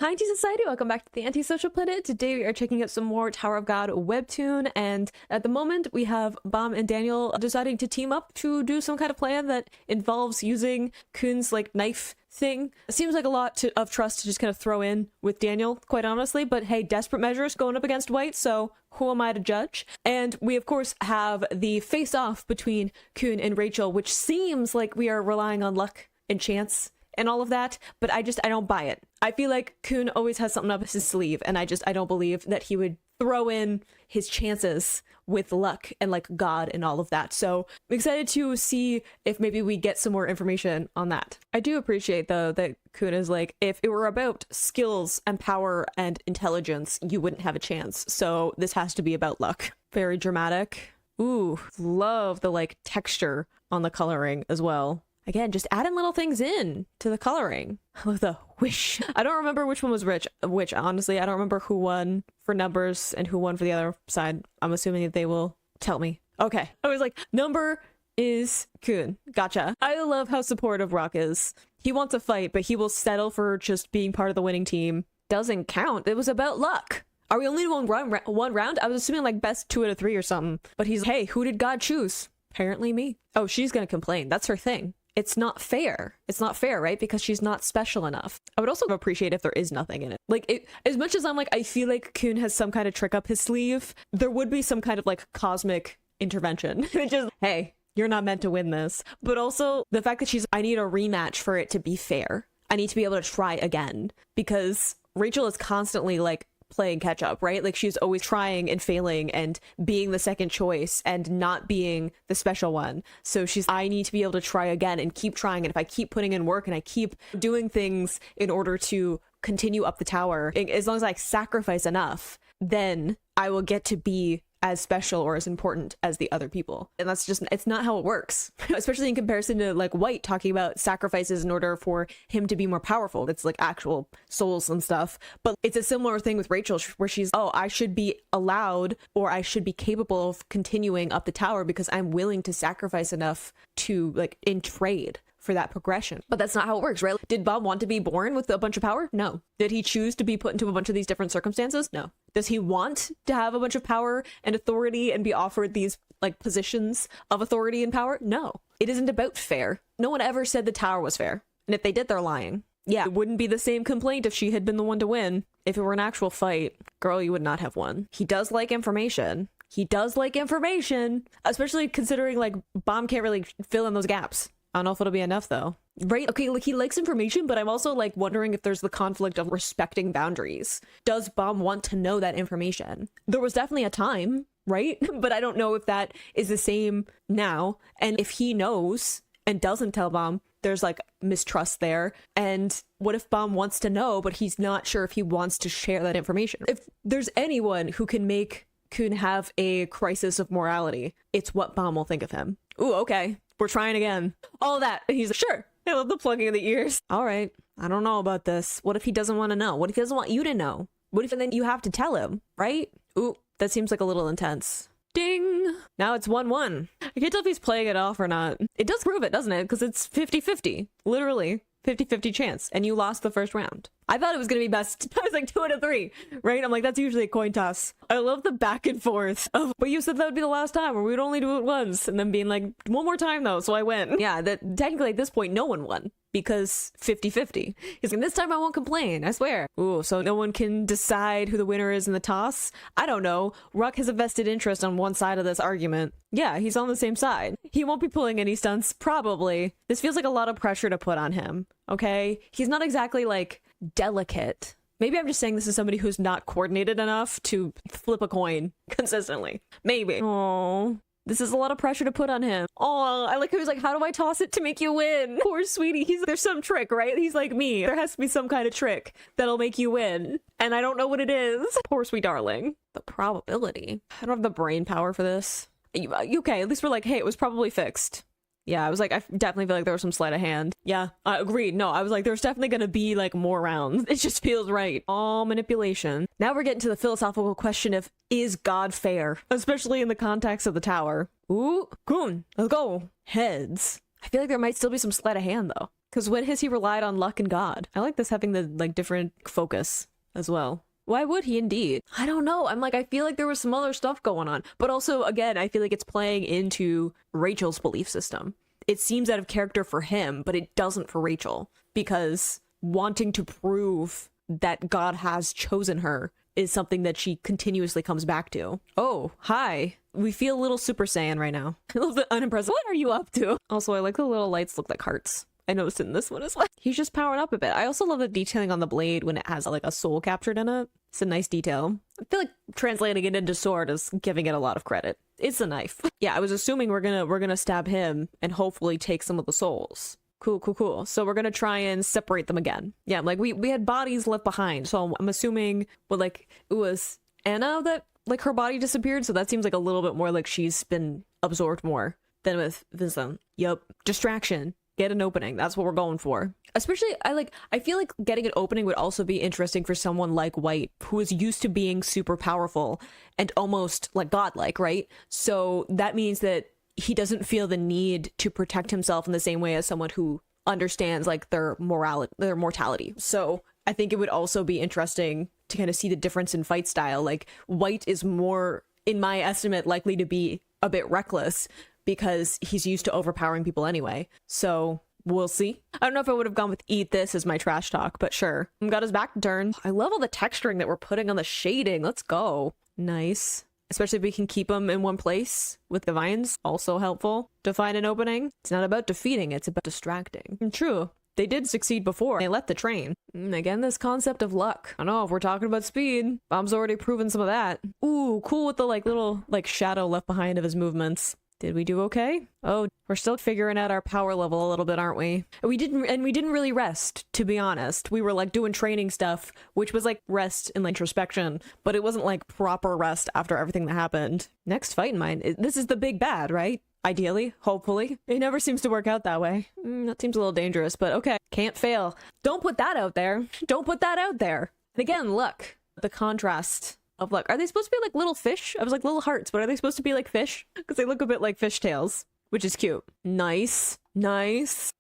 Hi, Anti-Society! Welcome back to the Antisocial Planet. Today we are checking out some more Tower of God Webtoon, and at the moment we have Bam and Daniel deciding to team up to do some kind of plan that involves using Khun's, like, knife thing. It seems like a lot of trust to just kind of throw in with Daniel, quite honestly, but hey, desperate measures going up against White, so who am I to judge? And we, of course, have the face-off between Khun and Rachel, which seems like we are relying on luck and chance and all of that, but I don't buy it. I feel like Khun always has something up his sleeve, and I don't believe that he would throw in his chances with luck and like God and all of that. So I'm excited to see if maybe we get some more information on that. I do appreciate though that Khun is like, if it were about skills and power and intelligence, you wouldn't have a chance. So this has to be about luck. Very dramatic. Ooh, love the like texture on the coloring as well. Again, just adding little things in to the coloring. I love the wish. I don't remember which one was which, honestly. I don't remember who won for numbers and who won for the other side. I'm assuming that they will tell me. Okay. I was like, number is Khun. Gotcha. I love how supportive Rock is. He wants a fight, but he will settle for just being part of the winning team. Doesn't count. It was about luck. Are we only doing one round? I was assuming like best 2 out of 3 or something. But he's, hey, who did God choose? Apparently me. Oh, she's gonna complain. That's her thing. It's not fair. It's not fair, right? Because she's not special enough. I would also appreciate if there is nothing in it. Like, as much as I'm like, I feel like Khun has some kind of trick up his sleeve, there would be some kind of like cosmic intervention. Just, hey, you're not meant to win this. But also the fact that she's, I need a rematch for it to be fair. I need to be able to try again. Because Rachel is constantly like playing catch up, right? Like she's always trying and failing and being the second choice and not being the special one. So she's, I need to be able to try again and keep trying. And if I keep putting in work and I keep doing things in order to continue up the tower, as long as I sacrifice enough, then I will get to be as special or as important as the other people. And that's just, it's not how it works. Especially in comparison to like White talking about sacrifices in order for him to be more powerful. It's like actual souls and stuff. But it's a similar thing with Rachel where she's, oh, I should be allowed or I should be capable of continuing up the tower because I'm willing to sacrifice enough to like in trade for that progression. But that's not how it works, right? Did Bob want to be born with a bunch of power? No. Did he choose to be put into a bunch of these different circumstances? No. Does he want to have a bunch of power and authority and be offered these like positions of authority and power? No. It isn't about fair. No one ever said the tower was fair. And if they did, they're lying. Yeah, it wouldn't be the same complaint if she had been the one to win. If it were an actual fight, girl, you would not have won. He does like information. He does like information, especially considering like Bomb can't really fill in those gaps. I don't know if it'll be enough though. Right? Okay, like he likes information, but I'm also like wondering if there's the conflict of respecting boundaries. Does Bomb want to know that information? There was definitely a time, right? But I don't know if that is the same now. And if he knows and doesn't tell Bomb, there's like mistrust there. And what if Bomb wants to know, but he's not sure if he wants to share that information? If there's anyone who can make Khun have a crisis of morality, it's what Bomb will think of him. Ooh, okay. We're trying again. All that. And he's like, sure. I love the plugging of the ears. All right. I don't know about this. What if he doesn't want to know? What if he doesn't want you to know? What if then you have to tell him, right? Ooh, that seems like a little intense. Ding. Now it's 1-1. I can't tell if he's playing it off or not. It does prove it, doesn't it? Because it's 50-50. Literally 50-50 chance. And you lost the first round. I thought it was going to be best. I was like 2 out of 3, right? I'm like, that's usually a coin toss. I love the back and forth of, but you said that would be the last time or we would only do it once. And then being like, one more time though. So I win. Yeah, that technically at this point, no one won because 50-50. He's like, this time I won't complain. I swear. Ooh, so no one can decide who the winner is in the toss. I don't know. Ruck has a vested interest on one side of this argument. Yeah, he's on the same side. He won't be pulling any stunts, probably. This feels like a lot of pressure to put on him. Okay. He's not exactly like delicate. Maybe I'm just saying this is somebody who's not coordinated enough to flip a coin consistently. Maybe. Oh, this is a lot of pressure to put on him. Oh, I like how he's like, how do I toss it to make you win? Poor sweetie. There's some trick, right? He's like me. There has to be some kind of trick that'll make you win. And I don't know what it is. Poor sweet darling. The probability. I don't have the brain power for this. Okay, at least we're like, hey, it was probably fixed. Yeah, I was like, I definitely feel like there was some sleight of hand. Yeah, I agreed. No, I was like, there's definitely gonna be like more rounds. It just feels right. All manipulation. Now we're getting to the philosophical question of, is God fair? Especially in the context of the tower. Ooh, Khun, let's go. Heads. I feel like there might still be some sleight of hand though. Because when has he relied on luck and God? I like this having the like different focus as well. Why would he indeed? I don't know. I'm like, I feel like there was some other stuff going on. But also, again, I feel like it's playing into Rachel's belief system. It seems out of character for him, but it doesn't for Rachel. Because wanting to prove that God has chosen her is something that she continuously comes back to. Oh, hi. We feel a little Super Saiyan right now. A little bit unimpressive. What are you up to? Also, I like the little lights look like hearts. I noticed in this one as well. He's just powering up a bit. I also love the detailing on the blade when it has like a soul captured in it. It's a nice detail. I feel like translating it into sword is giving it a lot of credit. It's a knife. Yeah, I was assuming we're gonna stab him and hopefully take some of the souls. Cool. So we're gonna try and separate them again. Yeah, like we had bodies left behind. So I'm assuming like it was Anna that like her body disappeared. So that seems like a little bit more like she's been absorbed more than with Vincent. Yup. Distraction. Get an opening. That's what we're going for. Especially, I feel like getting an opening would also be interesting for someone like White, who is used to being super powerful and almost like godlike, right? So that means that he doesn't feel the need to protect himself in the same way as someone who understands like their mortality. So I think it would also be interesting to kind of see the difference in fight style. Like White is more, in my estimate, likely to be a bit reckless, because he's used to overpowering people anyway. So we'll see. I don't know if I would have gone with eat this as my trash talk, but sure. Got his back turned. I love all the texturing that we're putting on the shading. Let's go. Nice. Especially if we can keep them in one place with the vines. Also helpful to find an opening. It's not about defeating, it's about distracting. And true. They did succeed before. They left the train. Again, this concept of luck. I don't know if we're talking about speed. Bob's already proven some of that. Ooh, cool with the like little like shadow left behind of his movements. Did we do okay? Oh, we're still figuring out our power level a little bit, aren't we? We didn't really rest, to be honest. We were like doing training stuff, which was like rest and like introspection, but it wasn't like proper rest after everything that happened. Next fight in mind. This is the big bad, right? Ideally, hopefully. It never seems to work out that way. That seems a little dangerous, but okay. Can't fail. Don't put that out there. Don't put that out there. And again, look, the contrast of luck. Are they supposed to be like little fish? I was like little hearts, but are they supposed to be like fish? Because they look a bit like fish tails, which is cute. Nice.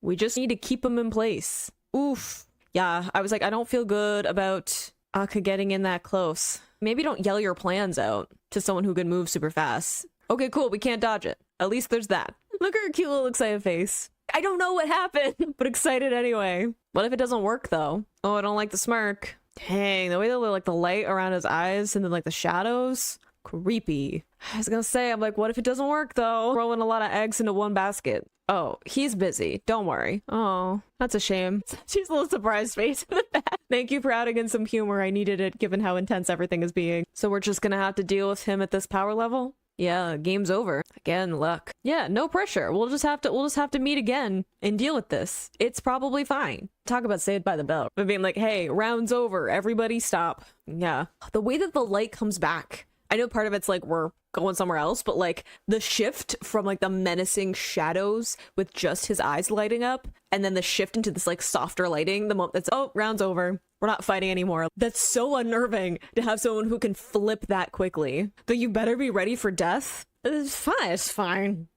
We just need to keep them in place. Oof. Yeah, I was like, I don't feel good about Aka getting in that close. Maybe don't yell your plans out to someone who can move super fast. Okay, cool. We can't dodge it. At least there's that. Look at her cute little excited face. I don't know what happened, but excited anyway. What if it doesn't work though? Oh, I don't like the smirk. Dang, the way they look, like the light around his eyes and then like the shadows. Creepy. I was gonna say, I'm like, what if it doesn't work though? Throwing a lot of eggs into one basket. Oh, he's busy. Don't worry. Oh, that's a shame. She's a little surprised face in the back. Thank you for adding in some humor. I needed it given how intense everything is being. So we're just gonna have to deal with him at this power level? Yeah, game's over. Again, luck. Yeah, no pressure. We'll just have to meet again and deal with this. It's probably fine. Talk about Saved by the Bell. But being like, hey, round's over. Everybody stop. Yeah. The way that the light comes back. I know part of it's like we're going somewhere else, but like the shift from like the menacing shadows with just his eyes lighting up and then the shift into this like softer lighting, the moment that's, oh, round's over. We're not fighting anymore. That's so unnerving to have someone who can flip that quickly. That you better be ready for death. It's fine.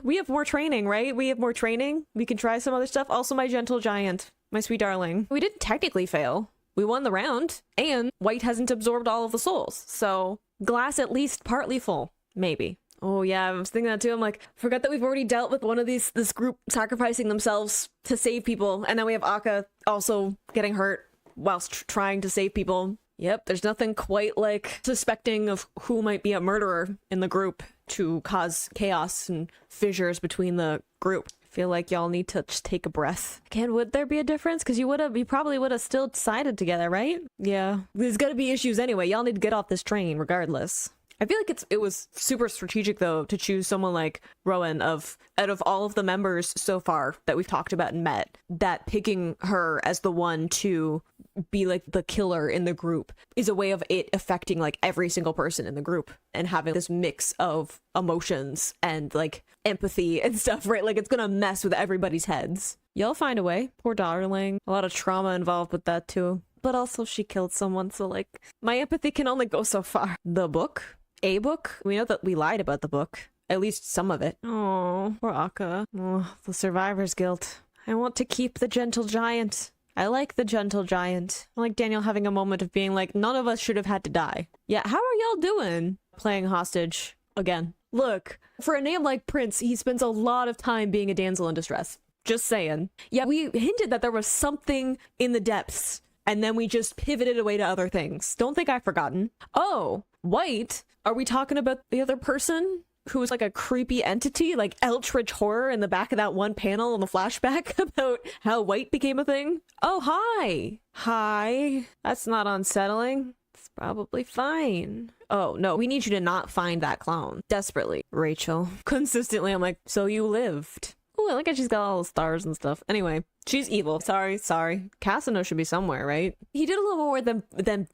We have more training, right? We have more training. We can try some other stuff. Also, my gentle giant, my sweet darling. We didn't technically fail. We won the round, and White hasn't absorbed all of the souls. So glass at least partly full, maybe. Oh yeah, I was thinking that too. I'm like, forgot that we've already dealt with one of this group sacrificing themselves to save people, and then we have Aka also getting hurt whilst trying to save people. Yep, there's nothing quite like suspecting of who might be a murderer in the group to cause chaos and fissures between the group. I feel like y'all need to just take a breath. Again, would there be a difference? Because you probably would have still sided together, right? Yeah, there's gonna be issues anyway. Y'all need to get off this train regardless. I feel like it was super strategic though to choose someone like Rowan out of all of the members so far that we've talked about and met, that picking her as the one to be like the killer in the group is a way of it affecting like every single person in the group and having this mix of emotions and like empathy and stuff, right? Like it's gonna mess with everybody's heads. You'll find a way. Poor darling. A lot of trauma involved with that too. But also she killed someone, so like my empathy can only go so far. The book? A book? We know that we lied about the book. At least some of it. Oh, poor Aka. Oh, the survivor's guilt. I want to keep the gentle giant. I like the gentle giant. I like Daniel having a moment of being like, none of us should have had to die. Yeah, how are y'all doing? Playing hostage again. Look, for a name like Prince, he spends a lot of time being a damsel in distress. Just saying. Yeah, we hinted that there was something in the depths, and then we just pivoted away to other things. Don't think I've forgotten. Oh, White? Are we talking about the other person? Who was like a creepy entity, like Eldritch Horror in the back of that one panel in the flashback about how White became a thing? Oh, hi. Hi. That's not unsettling. It's probably fine. Oh, no, we need you to not find that clown. Desperately. Rachel. Consistently, I'm like, so you lived. Oh, I like how she's got all the stars and stuff. Anyway, she's evil. Sorry. Cassino should be somewhere, right? He did a little more than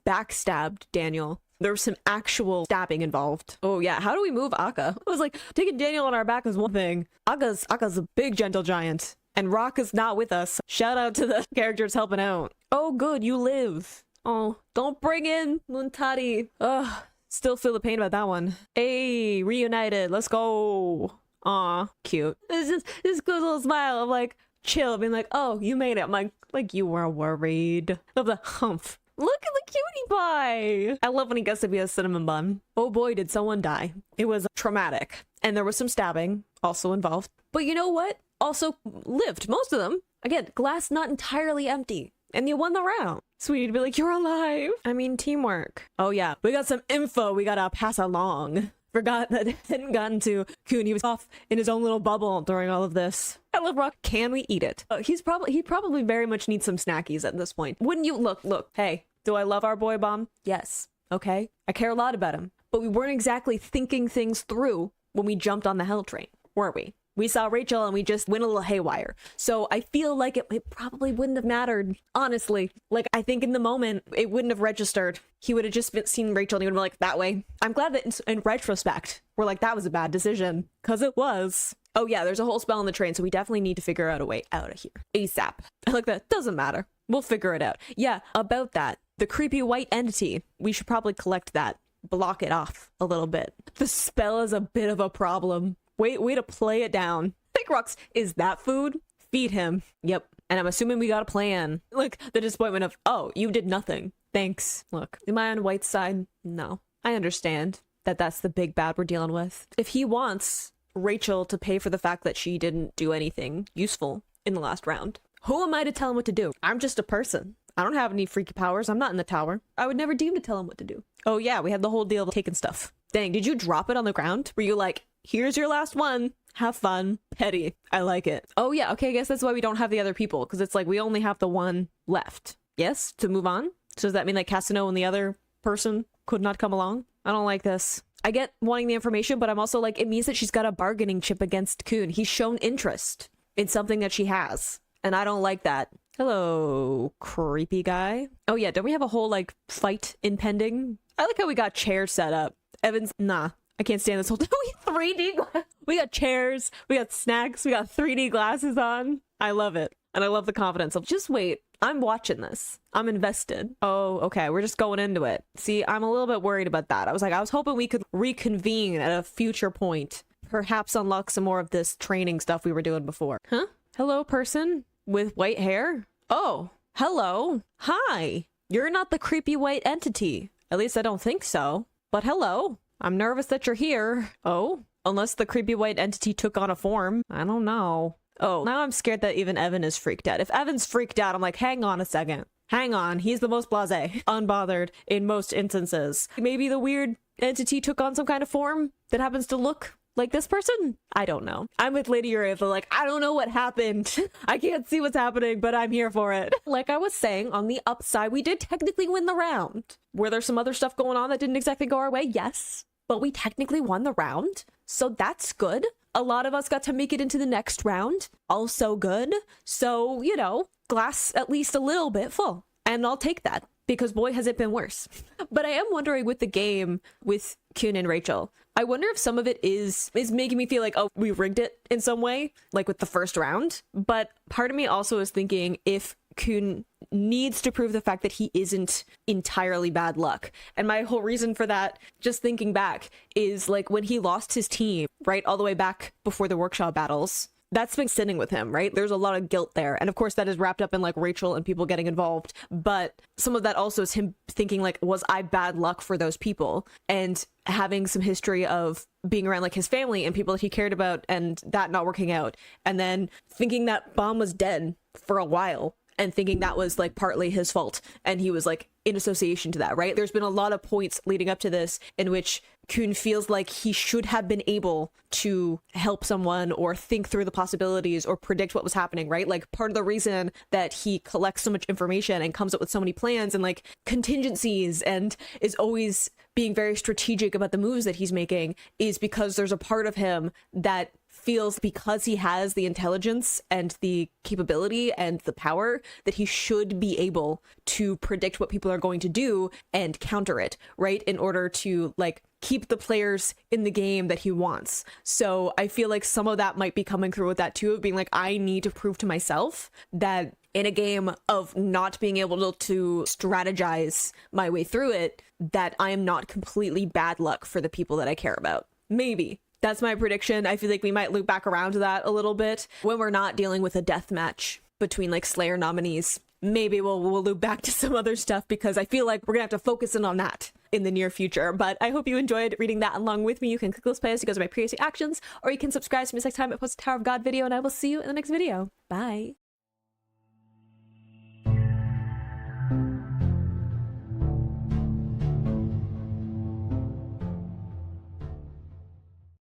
backstabbed Daniel. There was some actual stabbing involved. Oh yeah, how do we move Akka? I was like, taking Daniel on our back is one thing. Akka's a big gentle giant. And Rock is not with us. Shout out to the characters helping out. Oh good, you live. Oh, don't bring in Muntari. Ugh, still feel the pain about that one. Hey, reunited, let's go. Aw, cute. It's just this good little smile of like, chill, being like, oh, you made it. I'm like you were worried. Of the humph. Look at the cutie pie! I love when he gets to be a cinnamon bun. Oh boy, did someone die. It was traumatic. And there was some stabbing also involved. But you know what? Also lived, most of them. Again, glass not entirely empty. And you won the round. Sweetie to be like, you're alive. I mean, teamwork. Oh yeah, we got some info we gotta pass along. Forgot that it hadn't gotten to Khun. He was off in his own little bubble during all of this. I love Rock. Can we eat it? He probably very much needs some snackies at this point. Wouldn't you? Look, hey. Do I love our boy Bomb? Yes. Okay. I care a lot about him. But we weren't exactly thinking things through when we jumped on the hell train, were we? We saw Rachel and we just went a little haywire. So I feel like it probably wouldn't have mattered, honestly. Like, I think in the moment, it wouldn't have registered. He would have just seen Rachel and he would have been like, that way. I'm glad that in retrospect, we're like, that was a bad decision. Because it was. Oh yeah, there's a whole spell on the train, so we definitely need to figure out a way out of here. ASAP. I like that. Doesn't matter. We'll figure it out. Yeah, about that. The creepy white entity. We should probably collect that. Block it off a little bit. The spell is a bit of a problem. Way to play it down. Think Rocks, is that food? Feed him. Yep. And I'm assuming we got a plan. Like, the disappointment of, oh, you did nothing. Thanks. Look, am I on White's side? No. I understand that that's the big bad we're dealing with. If he wants Rachel to pay for the fact that she didn't do anything useful in the last round, who am I to tell him what to do? I'm just a person. I don't have any freaky powers. I'm not in the tower. I would never deem to tell him what to do. Oh yeah, we had the whole deal of taking stuff. Dang, did you drop it on the ground? Were you like, here's your last one. Have fun. Petty. I like it. Oh yeah, okay, I guess that's why we don't have the other people, because it's like we only have the one left. Yes, to move on? So does that mean like Cassino and the other person could not come along? I don't like this. I get wanting the information, but I'm also like, it means that she's got a bargaining chip against Khun. He's shown interest in something that she has, and I don't like that. Hello, creepy guy. Oh yeah, don't we have a whole like fight impending? I like how we got chairs set up. Evan's, nah, I can't stand this whole thing. We 3D, we got chairs, we got snacks, we got 3D glasses on. I love it. And I love the confidence of, just wait, I'm watching this. I'm invested. Oh, okay, we're just going into it. See, I'm a little bit worried about that. I was hoping we could reconvene at a future point. Perhaps unlock some more of this training stuff we were doing before. Huh? Hello, person with white hair? Oh, hello. Hi. You're not the creepy white entity. At least I don't think so. But hello. I'm nervous that you're here. Oh, unless the creepy white entity took on a form. I don't know. Oh, now I'm scared that even Evan is freaked out. If Evan's freaked out, I'm like, hang on a second. Hang on. He's the most blasé, unbothered in most instances. Maybe the weird entity took on some kind of form that happens to look like this person? I don't know. I'm with Lady Uriah, like, I don't know what happened. I can't see what's happening, but I'm here for it. Like I was saying, on the upside, we did technically win the round. Were there some other stuff going on that didn't exactly go our way? Yes. But we technically won the round. So that's good. A lot of us got to make it into the next round. Also good. So, you know, glass at least a little bit full. And I'll take that. Because boy, has it been worse. But I am wondering with the game with Khun and Rachel, I wonder if some of it is making me feel like, oh, we rigged it in some way, like with the first round. But part of me also is thinking if Khun needs to prove the fact that he isn't entirely bad luck. And my whole reason for that, just thinking back, is like when he lost his team, right, all the way back before the workshop battles, that's been sitting with him, right? There's a lot of guilt there. And of course that is wrapped up in like Rachel and people getting involved. But some of that also is him thinking like, was I bad luck for those people? And having some history of being around like his family and people that he cared about and that not working out. And then thinking that Bomb was dead for a while and thinking that was like partly his fault. And he was like in association to that, right? There's been a lot of points leading up to this in which Khun feels like he should have been able to help someone or think through the possibilities or predict what was happening, right? Like part of the reason that he collects so much information and comes up with so many plans and like contingencies and is always being very strategic about the moves that he's making is because there's a part of him that feels, because he has the intelligence and the capability and the power, that he should be able to predict what people are going to do and counter it, right? In order to like keep the players in the game that he wants. So I feel like some of that might be coming through with that too, of being like, I need to prove to myself that in a game of not being able to strategize my way through it, that I am not completely bad luck for the people that I care about. Maybe. That's my prediction. I feel like we might loop back around to that a little bit when we're not dealing with a death match between like Slayer nominees. Maybe we'll loop back to some other stuff because I feel like we're gonna have to focus in on that in the near future. But I hope you enjoyed reading that along with me. You can click those plays to go to my previous actions, or you can subscribe to me next time I post a Tower of God video, and I will see you in the next video. Bye.